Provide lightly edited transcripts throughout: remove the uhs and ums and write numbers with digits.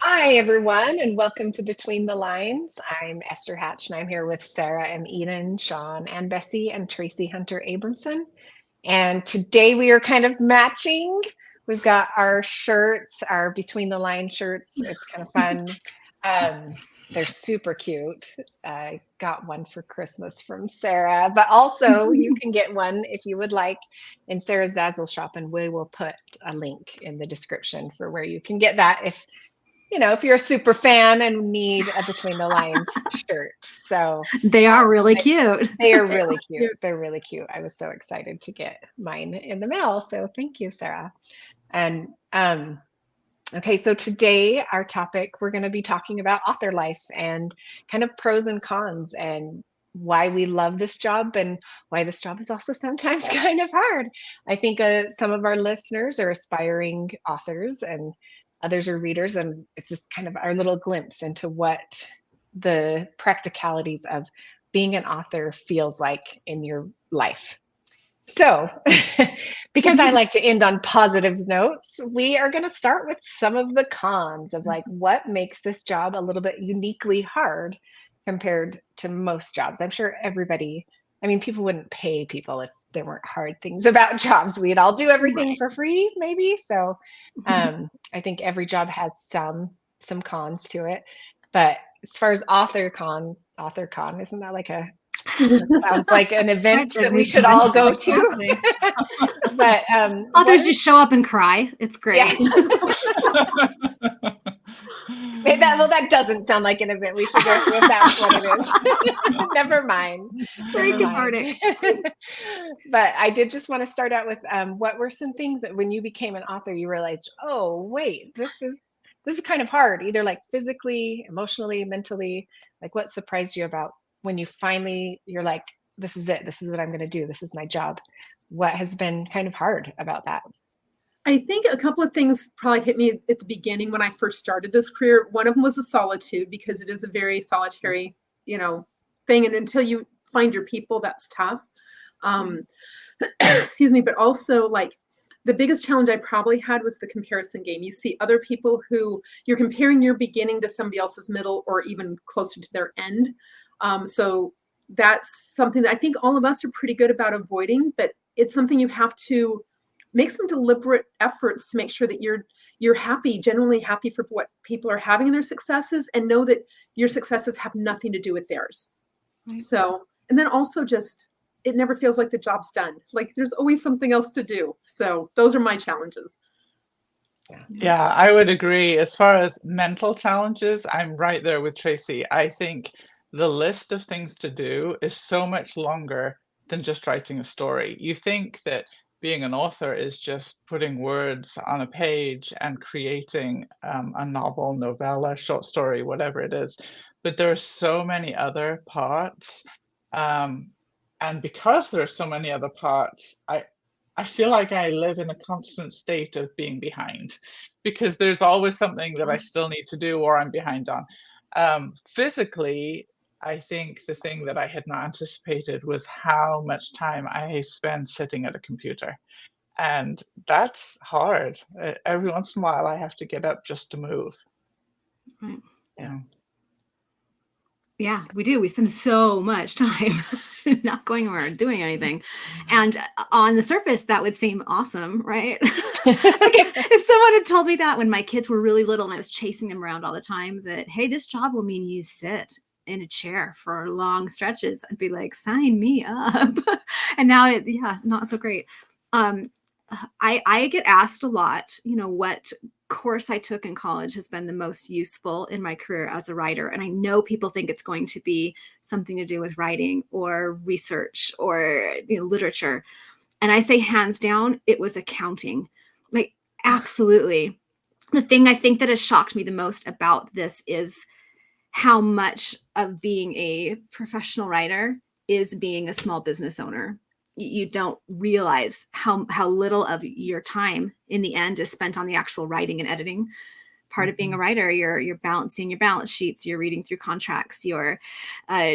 Hi, everyone, and welcome to Between the Lines. I'm Esther Hatch, and I'm here with Sarah M. Eden, Sean and Bessie, and Tracy Hunter Abramson. And today we are kind of matching. We've got our shirts, our Between the Lines shirts. It's kind of fun. They're super cute. I got one for Christmas from Sarah, but also you can get one if you would like in Sarah's Zazzle shop, and we will put a link in the description for where you can get that if you're a super fan and need a Between the Lines shirt. So they are really cute. They are really cute. They're really cute. I was so excited to get mine in the mail. So thank you, Sarah. And okay, so today our topic, we're going to be talking about author life and kind of pros and cons and why we love this job and why this job is also sometimes kind of hard. I think some of our listeners are aspiring authors and others are readers, and it's just kind of our little glimpse into what the practicalities of being an author feels like in your life. So, because I like to end on positive notes, we are going to start with some of the cons of like what makes this job a little bit uniquely hard compared to most jobs. I'm sure people wouldn't pay people if there weren't hard things about jobs. We'd all do everything for free, maybe. So I think every job has some cons to it. But as far as author con, isn't that like sounds like an event that we should all go to? But authors just show up and cry. It's great. Yeah. That doesn't sound like an event we should go to if that's what it is. Never mind. Very cathartic. But I did just want to start out with what were some things that when you became an author you realized, oh wait, this is kind of hard, either like physically, emotionally, mentally. Like what surprised you about when you finally you're like, this is it, this is what I'm going to do, this is my job? What has been kind of hard about that? I think a couple of things probably hit me at the beginning when I first started this career. One of them was the solitude, because it is a very solitary, thing. And until you find your people, that's tough. Excuse me. But also, like, the biggest challenge I probably had was the comparison game. You see other people who you're comparing your beginning to somebody else's middle or even closer to their end. So that's something that I think all of us are pretty good about avoiding, but it's something you have to make some deliberate efforts to make sure that you're happy, genuinely happy for what people are having in their successes, and know that your successes have nothing to do with theirs. Right. So, and then also just, it never feels like the job's done. Like there's always something else to do. So those are my challenges. Yeah, I would agree. As far as mental challenges, I'm right there with Tracy. I think the list of things to do is so much longer than just writing a story. You think that being an author is just putting words on a page and creating a novel, novella, short story, whatever it is. But there are so many other parts. And because there are so many other parts, I feel like I live in a constant state of being behind, because there's always something that I still need to do or I'm behind on. Physically, I think the thing that I had not anticipated was how much time I spend sitting at a computer. And that's hard. Every once in a while, I have to get up just to move. Right. Yeah. Yeah, we do. We spend so much time not going anywhere or doing anything. And on the surface, that would seem awesome, right? If someone had told me that when my kids were really little and I was chasing them around all the time, that, hey, this job will mean you sit in a chair for long stretches, I'd be like, sign me up. And now, not so great. I get asked a lot, what course I took in college has been the most useful in my career as a writer. And I know people think it's going to be something to do with writing or research or literature. And I say hands down, it was accounting. Like, absolutely. The thing I think that has shocked me the most about this is how much of being a professional writer is being a small business owner. You don't realize how little of your time in the end is spent on the actual writing and editing. part of being a writer. You're balancing your balance sheets, you're reading through contracts, you're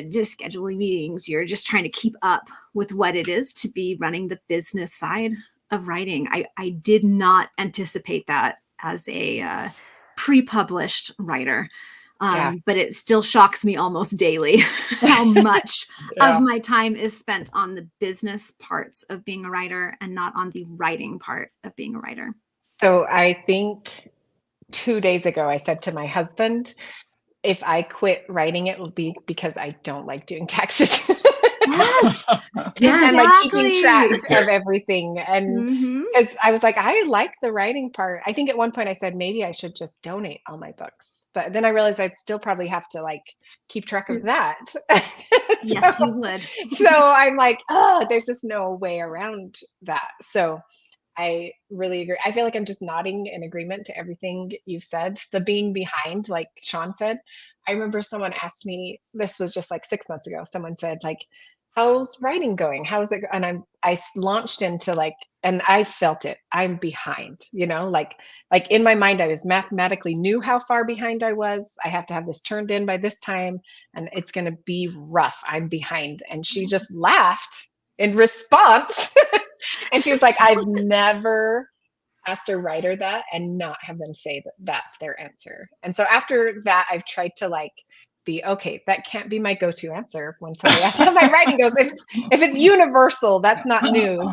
just scheduling meetings, you're just trying to keep up with what it is to be running the business side of writing. I did not anticipate that as a pre-published writer. But it still shocks me almost daily how much of my time is spent on the business parts of being a writer and not on the writing part of being a writer. So I think 2 days ago, I said to my husband, if I quit writing, it will be because I don't like doing taxes. Yes. And like keeping track of everything. And because I was like, I like the writing part. I think at one point I said, maybe I should just donate all my books. But then I realized I'd still probably have to like keep track of that. Yes, you would. So I'm like, oh, there's just no way around that. So I really agree. I feel like I'm just nodding in agreement to everything you've said. The being behind, like Sean said, I remember someone asked me, this was just like 6 months ago, someone said like, how's writing going? How's it? And I launched into like, and I felt it. I'm behind, you know, like in my mind, I was mathematically knew how far behind I was. I have to have this turned in by this time and it's going to be rough. I'm behind. And she just laughed in response. And she was like, I've never asked a writer that and not have them say that that's their answer. And so after that, I've tried to like be, okay, that can't be my go-to answer when somebody asks how my writing goes. If it's universal, that's not news.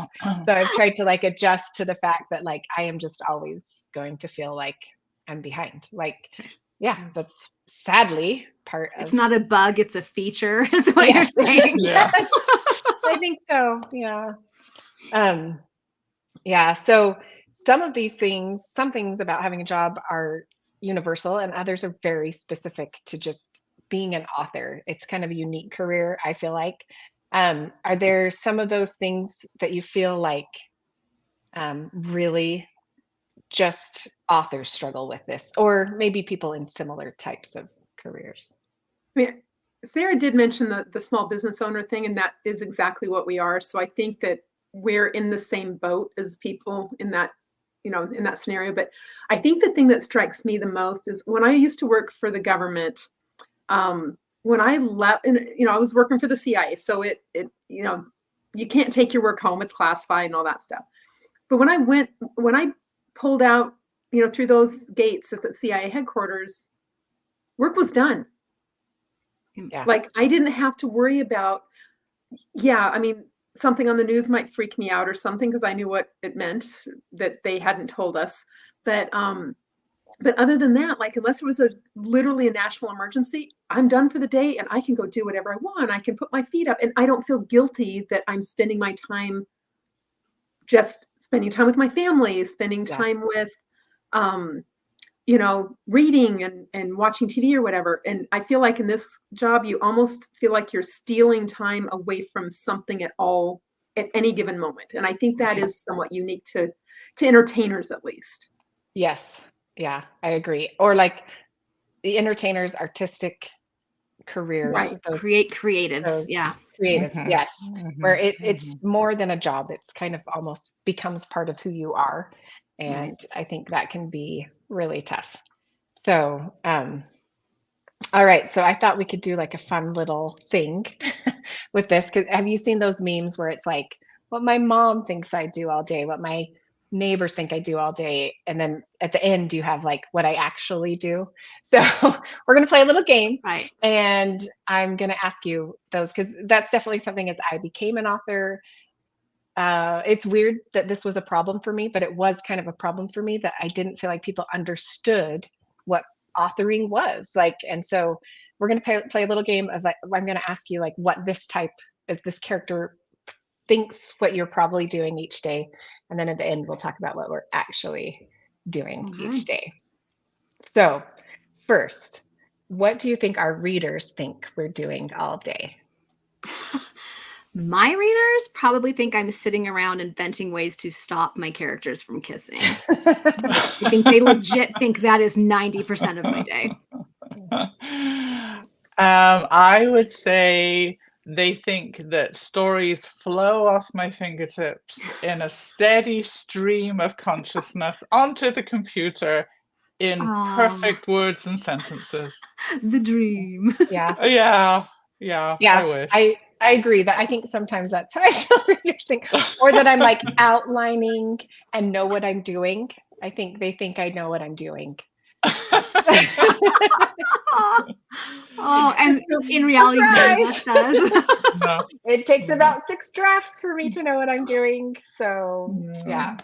So I've tried to like adjust to the fact that like I am just always going to feel like I'm behind. Like, yeah, that's sadly part of. It's not a bug, it's a feature, is what you're saying. I think so. Yeah. Yeah. So some of these things, some things about having a job are universal and others are very specific to just being an author. It's kind of a unique career, I feel like. Are there some of those things that you feel like really just authors struggle with this, or maybe people in similar types of careers? I mean, Sarah did mention the small business owner thing, and that is exactly what we are. So I think that we're in the same boat as people in that, you know, in that scenario. But I think the thing that strikes me the most is when I used to work for the government, when I left, and you know, I was working for the CIA, so it you know, you can't take your work home, it's classified and all that stuff. But when I pulled out, you know, through those gates at the CIA headquarters, work was done. Yeah. Like I didn't have to worry about, I mean, something on the news might freak me out or something because I knew what it meant that they hadn't told us. But other than that, like unless it was literally a national emergency, I'm done for the day and I can go do whatever I want. I can put my feet up and I don't feel guilty that I'm spending my time just spending time with my family, spending time with you know, reading and watching TV or whatever. And I feel like in this job, you almost feel like you're stealing time away from something at all at any given moment. And I think that is somewhat unique to entertainers, at least. Yes. Yeah, I agree. Or like the entertainers' artistic careers. Right. Creatives. Yeah. Creative. Yes. Where it's more than a job. It's kind of almost becomes part of who you are. And I think that can be really tough. So, all right. So I thought we could do like a fun little thing with this. Have you seen those memes where it's like what my mom thinks I do all day, what my neighbors think I do all day, and then at the end you have like what I actually do? So we're going to play a little game, right? And I'm going to ask you those because that's definitely something as I became an author. It's weird that this was a problem for me, but it was kind of a problem for me that I didn't feel like people understood what authoring was like. And so we're going to play a little game of like, I'm going to ask you like what this character thinks what you're probably doing each day. And then at the end, we'll talk about what we're actually doing each day. So first, what do you think our readers think we're doing all day? My readers probably think I'm sitting around inventing ways to stop my characters from kissing. I think they legit think that is 90% of my day. I would say they think that stories flow off my fingertips in a steady stream of consciousness onto the computer in Oh, perfect words and sentences. the dream. Yeah. Yeah, yeah, I Yeah. wish. I agree that I think sometimes that's how I feel readers think, or that I'm like outlining and know what I'm doing. I think they think I know what I'm doing. Oh, and So in reality, none of us Surprise! does. No, It takes no. about 6 drafts for me to know what I'm doing. So, Yeah. yeah.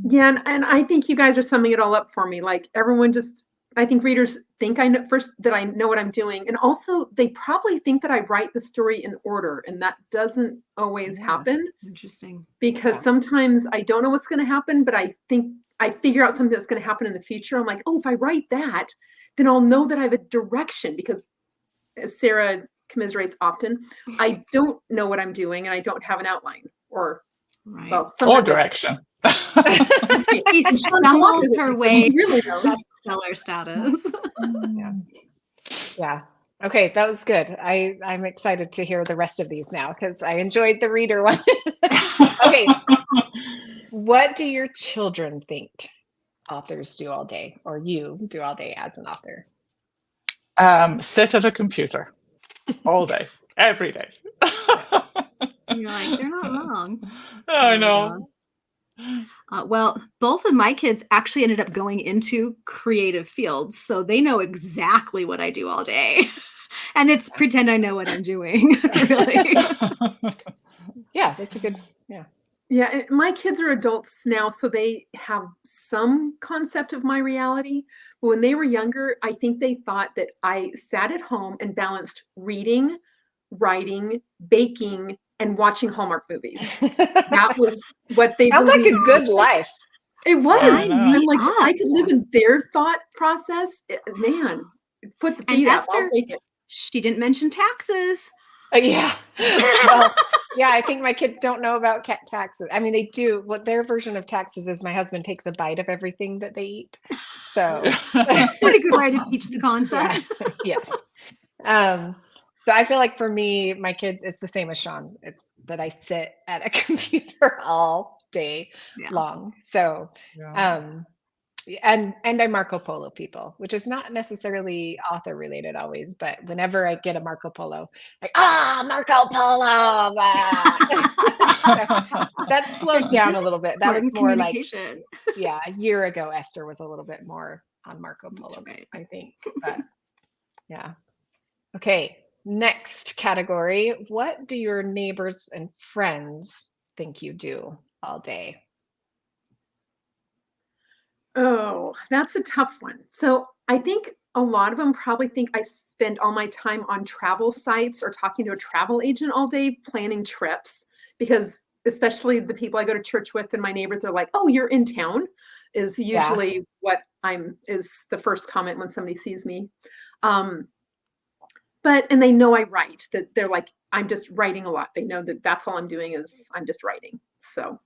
yeah, and I think you guys are summing it all up for me. Like everyone just, I think readers think I know first that I know what I'm doing, and also they probably think that I write the story in order, and that doesn't always Yeah. happen Interesting. because Yeah. sometimes I don't know what's going to happen, but I think I figure out something that's going to happen in the future. I'm like, oh, if I write that, then I'll know that I have a direction because, as Sarah commiserates often, I don't know what I'm doing and I don't have an outline or, Right. well, Or sometimes direction. I She Sean stumbles Faulkner her thinks that way she really to knows. bestseller status. Yeah. Yeah. Okay, that was good. I'm excited to hear the rest of these now because I enjoyed the reader one. Okay, what do your children think authors do all day, or you do all day as an author? Sit at a computer all day, every day. You're like, they're not wrong. I Oh my God. know. Well, both of my kids actually ended up going into creative fields, so they know exactly what I do all day. And it's pretend I know what I'm doing, really. Yeah, that's a good, yeah. Yeah, and my kids are adults now, so they have some concept of my reality. But when they were younger, I think they thought that I sat at home and balanced reading, writing, baking, and watching Hallmark movies. That was what they Sounds like believed. a good life. It was. Sign know. I'm me like, if I up. could live in their thought process, man, put the And feet up. I'll Esther, take it. she didn't mention taxes. Yeah. Well, yeah, I think my kids don't know about taxes. I mean, they do. What their version of taxes is my husband takes a bite of everything that they eat. So, Pretty good way to teach the yeah, concept. yes. So I feel like for me, my kids, it's the same as Sean. It's that I sit at a computer all day Yeah. long. So, Yeah. and I'm Marco Polo people, which is not necessarily author related always, but whenever I get a Marco Polo, like Marco Polo, so that's slowed down a little bit. That was Important more like, communication. yeah, a year ago. Esther was a little bit more on Marco That's Polo, right. I think. But yeah, okay. Next category: what do your neighbors and friends think you do all day? Oh, that's a tough one. So I think a lot of them probably think I spend all my time on travel sites or talking to a travel agent all day planning trips because especially the people I go to church with and my neighbors are like, "Oh, you're in town," is Yeah. usually what I'm is the first comment when somebody sees me. Um, and they know I write, that they're like, I'm just writing a lot. They know that that's all I'm doing is I'm just writing. So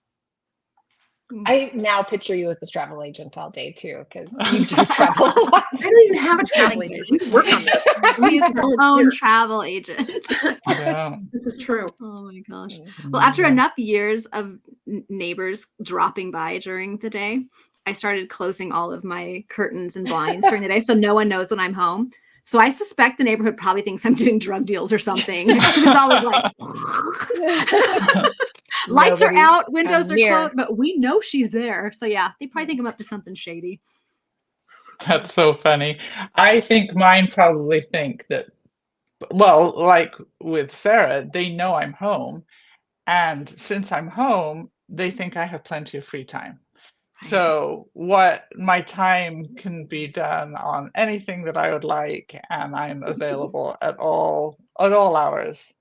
I now picture you with this travel agent all day too, because you do travel a lot. I don't even have a travel Like agent. We can work on this. We He's need to her own volunteer. travel agent. Yeah. This is true. Oh my gosh. Mm. Well, after Yeah. enough years of neighbors dropping by during the day, I started closing all of my curtains and blinds during the day so no one knows when I'm home. So I suspect the neighborhood probably thinks I'm doing drug deals or something. It's always like lights are Nobody out, windows come are near. closed, but we know she's there. So yeah, they probably think I'm up to something shady. That's so funny. I think mine probably think that, well, like with Sarah, they know I'm home. And since I'm home, they think I have plenty of free time. So what my time can be done on anything that I would like, and I'm available at all hours.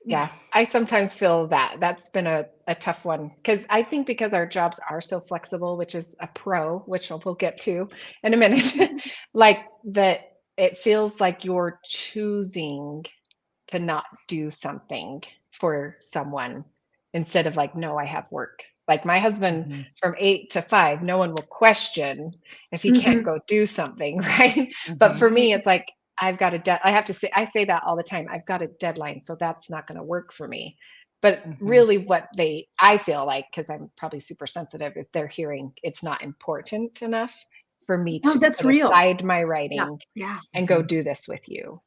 Yeah, I sometimes feel that that's been a tough one because I think because our jobs are so flexible, which is a pro, which we'll get to in a minute, like that it feels like you're choosing to not do something for someone instead of like, no, I have work. Like my husband Mhm. from 8 to 5, no one will question if he can't go do something, right? But Mhm. for me, it's like I have to say, I say that all the time. I've got a deadline, so that's not going to work for me. But Mhm. really what I feel like, because I'm probably super sensitive, is they're hearing it's not important enough for me No, to that's put real. aside my Yeah. writing Yeah. and go Mhm. do this with you.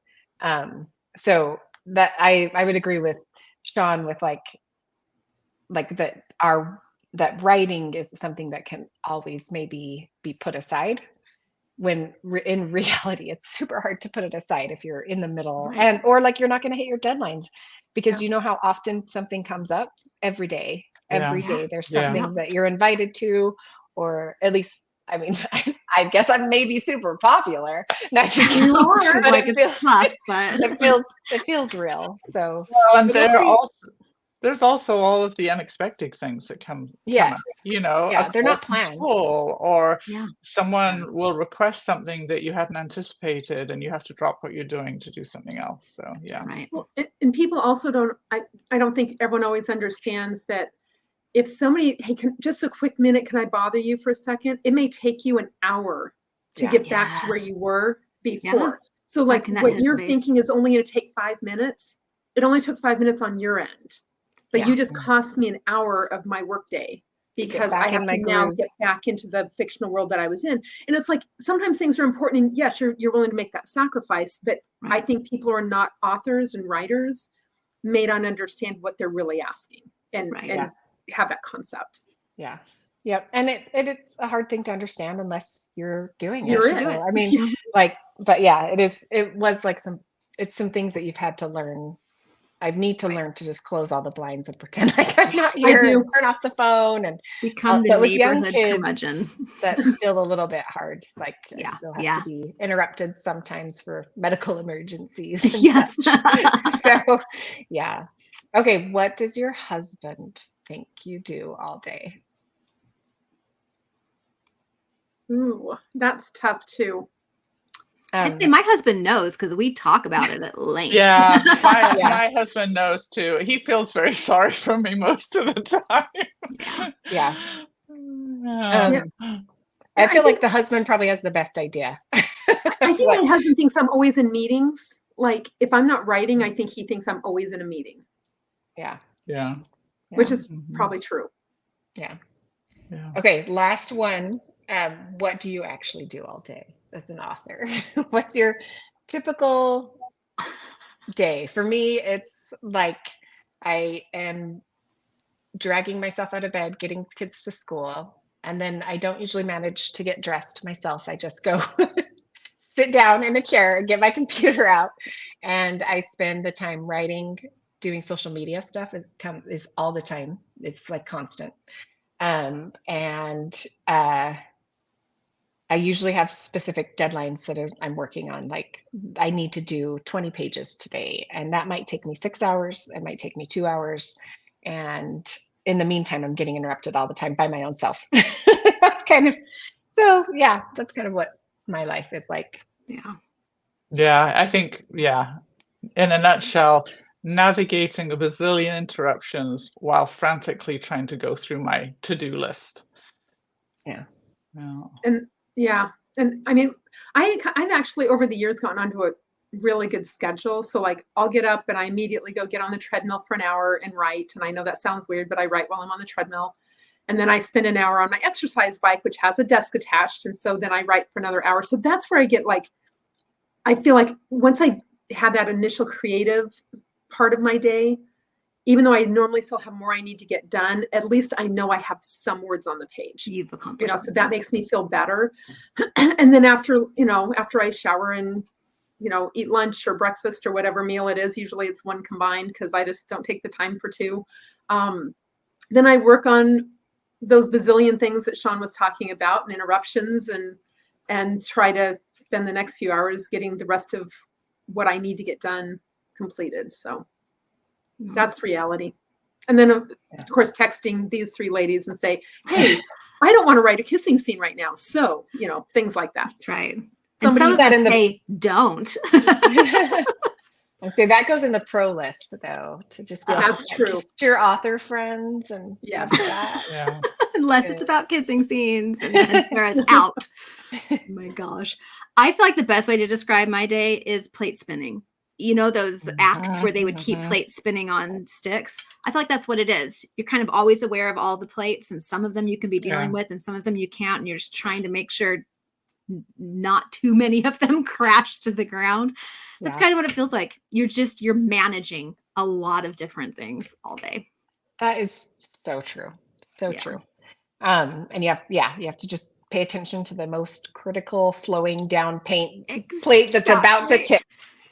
So that I would agree with Sean with like that writing is something that can always maybe be put aside when in reality it's super hard to put it aside if you're in the middle, Right. and or like you're not going to hit your deadlines, because Yeah. you know how often something comes up every day. Yeah. Every Yeah. day there's Yeah. something Yep. that you're invited to, or at least I mean, I guess I'm maybe super popular. Not just You Which are. is but like, it it's feels tough, but it feels real. So Well, and it must be, there's also all of the unexpected things that come yes, up, a yeah, they're call not from planned. school, or yeah. someone will request something that you hadn't anticipated and you have to drop what you're doing to do something else. So yeah. Right. Well, and people also don't, I don't think everyone always understands that if somebody, hey, just a quick minute, can I bother you for a second? It may take you an hour to Yeah. get back to where Yes. you were Yeah. before. So Like like in that what you're headspace. thinking is only going to take 5 minutes. It only took 5 minutes on your end, but Yeah. you just cost me an hour of my workday To get because I back in have my to now groove. get back into the fictional world that I was in. And it's like, sometimes things are important. And yes, you're willing to make that sacrifice, but I Right. think people who are not authors and writers may not understand what they're really asking and, Right. and have that concept. Yeah. Yep. And it's a hard thing to understand unless you're doing You're it. Should do it. So, it. I mean, Yeah. like, but yeah, it was like it's some things that you've had to learn. I need to learn to just close all the blinds and pretend like I'm not I here and do. turn off the phone. And Become the but with young neighborhood kids, curmudgeon. that's still a little bit hard. Like I Yeah. still have Yeah. to be interrupted sometimes for medical emergencies and Yes. such. So yeah. Okay, what does your husband think you do all day? Ooh, that's tough too. I'd say my husband knows because we talk about it at length. Yeah, Yeah. my husband knows too. He feels very sorry for me most of the time. Yeah. Yeah. Yeah. I I feel like think the husband probably has the best idea. I think What? my husband thinks I'm always in meetings. Like if I'm not writing, I think he thinks I'm always in a meeting, Yeah. Yeah. which Yeah. is Mhm. probably true. Yeah. Yeah. Okay, last one. What do you actually do all day as an author? What's your typical day? For me, it's like I am dragging myself out of bed, getting kids to school, and then I don't usually manage to get dressed myself. I just go sit down in a chair and get my computer out, and I spend the time writing. Doing social media stuff is all the time. It's like constant. And I usually have specific deadlines that I'm working on. Like I need to do 20 pages today, and that might take me 6 hours. It might take me 2 hours. And in the meantime, I'm getting interrupted all the time by my own self. That's kind of, so yeah, that's kind of what my life is like. Yeah. Yeah, I think, yeah, in a nutshell, navigating a bazillion interruptions while frantically trying to go through my to-do list. Yeah. Yeah. And yeah, and I mean, I've actually over the years gotten onto a really good schedule. So like I'll get up and I immediately go get on the treadmill for an hour and write. And I know that sounds weird, but I write while I'm on the treadmill. And then I spend an hour on my exercise bike, which has a desk attached. And so then I write for another hour. So that's where I get like, I feel like once I had that initial creative part of my day, even though I normally still have more I need to get done, at least I know I have some words on the page. You've accomplished So that makes me feel better. And then after I shower and, eat lunch or breakfast or whatever meal it is, usually it's one combined because I just don't take the time for two. Then I work on those bazillion things that Sean was talking about and interruptions and try to spend the next few hours getting the rest of what I need to get done completed. So that's reality. And then of course, texting these three ladies and say, hey, I don't want to write a kissing scene right now. So, things like that. That's right. Somebody and some that of in us the- say don't. And so that goes in the pro list, though, to just be That's true. Just your author friends and Yes. things like that. Yeah. Unless it's about kissing scenes and then Sarah's out. Oh my gosh. I feel like the best way to describe my day is plate spinning. you know, those acts where they would keep Mhm. plates spinning on sticks. I feel like that's what it is. You're kind of always aware of all the plates, and some of them you can be dealing Yeah. with and some of them you can't, and you're just trying to make sure not too many of them crash to the ground. That's Yeah. kind of what it feels like. You're managing a lot of different things all day. That is so true. So Yeah. true. And you have to just pay attention to the most critical slowing down paint plate that's about to Exactly. tip.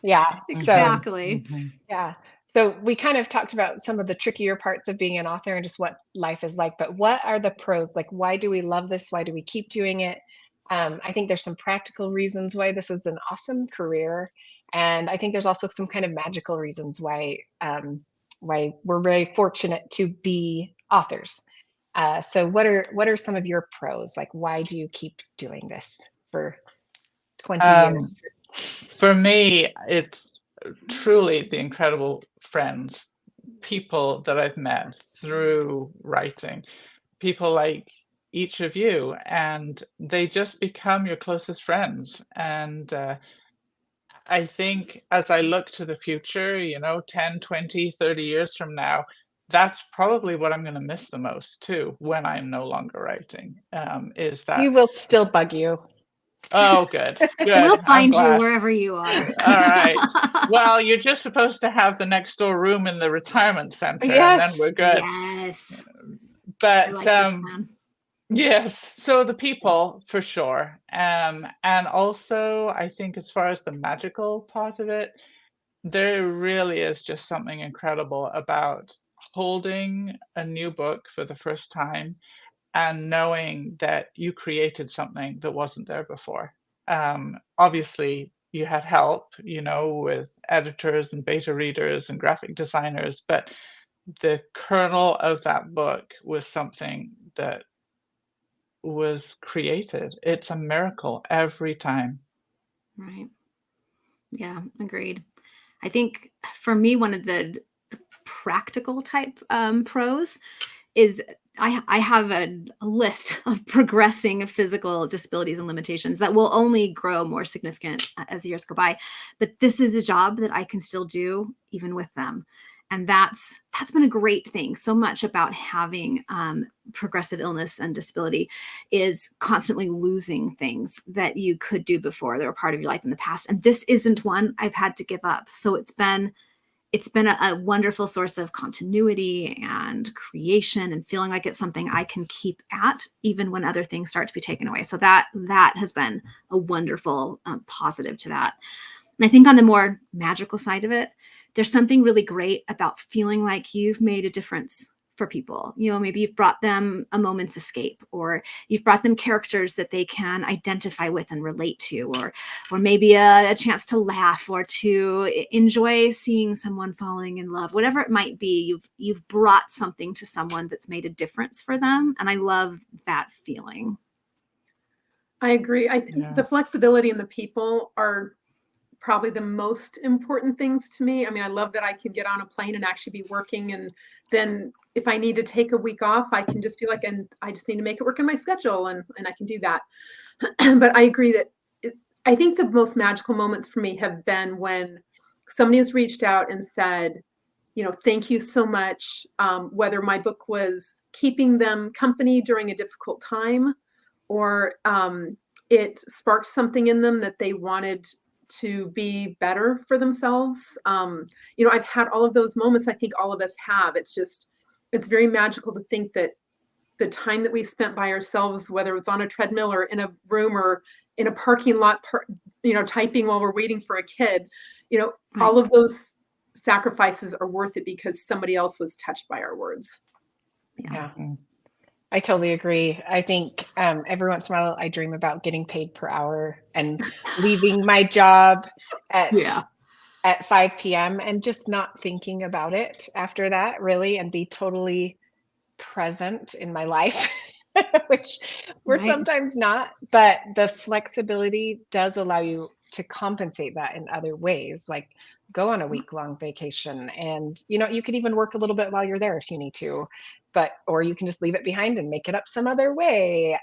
Yeah. So Exactly. Mhm. yeah. So we kind of talked about some of the trickier parts of being an author and just what life is like, but what are the pros? Like, why do we love this? Why do we keep doing it? I think there's some practical reasons why this is an awesome career. And I think there's also some kind of magical reasons why we're very fortunate to be authors. So what are some of your pros? Like, why do you keep doing this for 20 years? Um, for me, it's truly the incredible friends, people that I've met through writing, people like each of you, and they just become your closest friends. And I think as I look to the future, 10, 20, 30 years from now, that's probably what I'm going to miss the most too when I'm no longer writing. Is He that, will still bug you. oh, good, We'll good. I'm find you glad. wherever you are. All right. Well, you're just supposed to have the next door room in the retirement center, and then Yes. we're good. Yes. I But like this plan. yes, so the people for sure. And also I think as far as the magical part of it, there really is just something incredible about holding a new book for the first time and knowing that you created something that wasn't there before. Obviously, you had help, with editors and beta readers and graphic designers, but the kernel of that book was something that was created. It's a miracle every time. Right. Yeah, agreed. I think for me, one of the practical type pros is I have a list of progressing physical disabilities and limitations that will only grow more significant as the years go by. But this is a job that I can still do even with them. And that's been a great thing. So much about having progressive illness and disability is constantly losing things that you could do before that were part of your life in the past. And this isn't one I've had to give up. So it's been a wonderful source of continuity and creation and feeling like it's something I can keep at even when other things start to be taken away. So that has been a wonderful positive to that. And I think on the more magical side of it, there's something really great about feeling like you've made a difference for people. Maybe you've brought them a moment's escape, or you've brought them characters that they can identify with and relate to, or maybe a chance to laugh or to enjoy seeing someone falling in love. Whatever it might be, you've brought something to someone that's made a difference for them, and I love that feeling. I agree. I think Yeah. the flexibility and the people are probably the most important things to me. I mean, I love that I can get on a plane and actually be working. And then if I need to take a week off, I can just be like, and I just need to make it work in my schedule, and I can do that. But I agree that I think the most magical moments for me have been when somebody has reached out and said, thank you so much. Whether my book was keeping them company during a difficult time, or it sparked something in them that they wanted to be better for themselves. I've had all of those moments. I think all of us have. It's very magical to think that the time that we spent by ourselves, whether it's on a treadmill or in a room or in a parking lot, typing while we're waiting for a kid, Right. all of those sacrifices are worth it because somebody else was touched by our words. Yeah. Mm. I totally agree. I think every once in a while I dream about getting paid per hour and leaving my job at Yeah. at 5 p.m. and just not thinking about it after that, really, and be totally present in my life, which we're Right. sometimes not. But the flexibility does allow you to compensate that in other ways, like go on a week-long vacation, and you could even work a little bit while you're there if you need to, or you can just leave it behind and make it up some other way.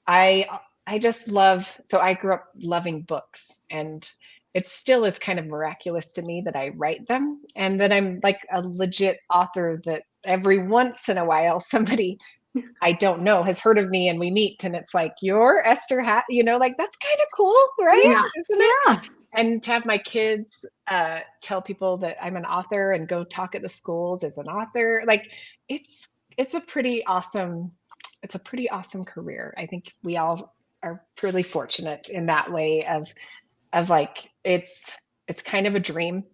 I just love. So I grew up loving books, and it still is kind of miraculous to me that I write them and that I'm like a legit author, that every once in a while somebody I don't know has heard of me and we meet and it's like, you're Esther like that's kind of cool, right? Yeah. Isn't it? Yeah. And to have my kids tell people that I'm an author and go talk at the schools as an author, like it's a pretty awesome, it's a pretty awesome career. I think we all are really fortunate in that way of like it's kind of a dream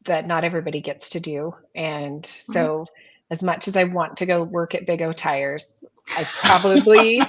that not everybody gets to do. And so as much as I want to go work at Big O Tires, I probably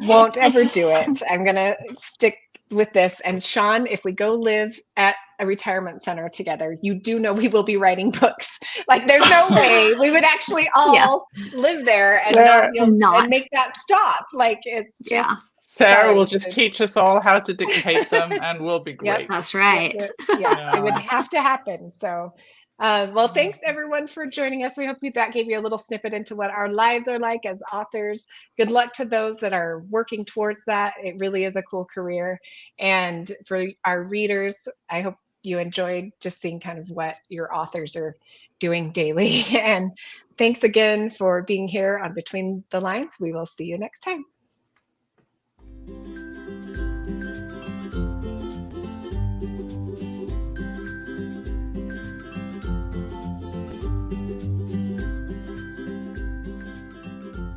won't ever do it. I'm going to stick with this. And Sean, if we go live at a retirement center together, you do know we will be writing books. Like there's no way we would actually all live there and and make that stop. Like it's just Sarah will just teach us all how to dictate them and we'll be great. Yep, that's right. It would have to happen. So well, thanks everyone for joining us. We hope that gave you a little snippet into what our lives are like as authors. Good luck to those that are working towards that. It really is a cool career. And for our readers, I hope you enjoyed just seeing kind of what your authors are doing daily. And thanks again for being here on Between the Lines. We will see you next time.